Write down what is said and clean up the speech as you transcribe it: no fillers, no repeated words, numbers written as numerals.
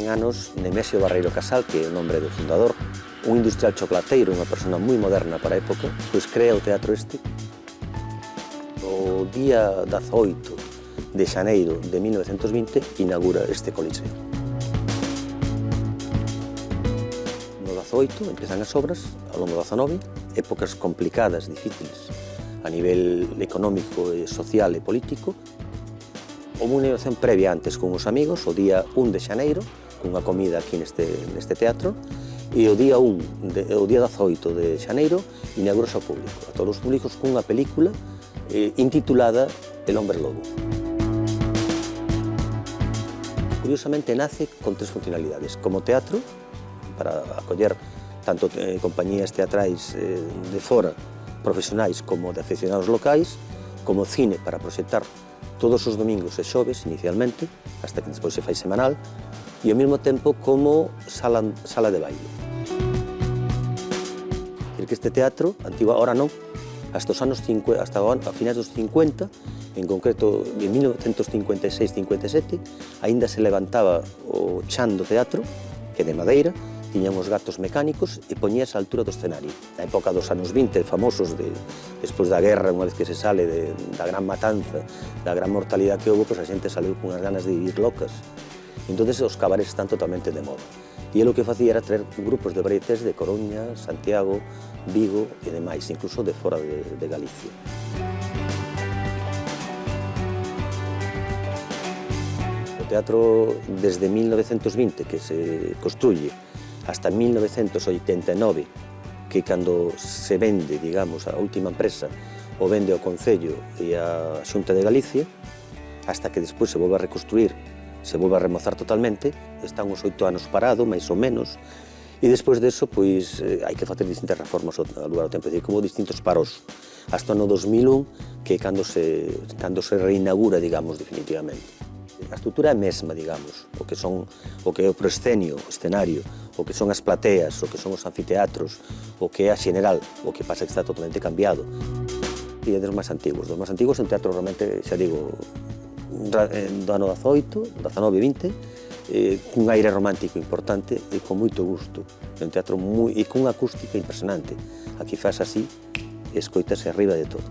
100 anos Nemesio Barreiro Casal, que é o nome do fundador, un industrial chocolateiro, unha persona moi moderna para a época, pois crea o teatro este. O día 18 de xaneiro de 1920 inaugura este coliseo. No 18 empezan as obras, ao longo do 19, épocas complicadas, difíciles, a nivel económico, social e político. Houve unha negociación previa antes con os amigos, o día 1 de xaneiro, cunha comida aquí neste teatro, e o día 18 de xaneiro inaugurase ao público, a todos os públicos, cunha película intitulada El hombre lobo. Curiosamente nace con tres funcionalidades, como teatro, para acoller tanto compañías teatrais de fora, profesionais como de aficionados locais, como cine para proxectar todos os domingos e xoves inicialmente, hasta que despois se fai semanal, e ao mesmo tempo como sala de baile. É que este teatro, antigo, ahora non, hasta a finais dos 50, en concreto en 1956-57, aínda se levantaba o chan do teatro, que de madeira, tiñan os gatos mecánicos e poñíase a altura do escenario. Na época dos anos 20, famosos, despois da guerra, unha vez que se sale da gran matanza, da gran mortalidade que houve, pois a xente saliu con as ganas de vivir locas. Entón, os cabarets están totalmente de moda. E o que facía era traer grupos de varietés de Coruña, Santiago, Vigo e demais, incluso de fora de Galicia. O teatro, desde 1920, que se construye, hasta 1989, que cando se vende, digamos, a última empresa, o vende ao Concello e a Xunta de Galicia, hasta que despois se volve a reconstruir, se volve a remozar totalmente, están uns 8 anos parado, máis ou menos, e despois deso, pois, hai que facer distintas reformas ao lugar do tempo, é dicir, como distintos paros, hasta no 2001, que é cando se reinaugura, digamos, definitivamente. A estrutura é a mesma, digamos, o que é o proscenio, o escenario, o que son as plateas, o que son os anfiteatros, o que é a xeneral, o que pasa que está totalmente cambiado. E é dos máis antigos é un teatro realmente, xa digo, do ano 18, 19 e 20, cun aire romántico importante e con moito gusto. É un teatro e cunha acústica impresionante. Aquí faz así e escoitase arriba de todo.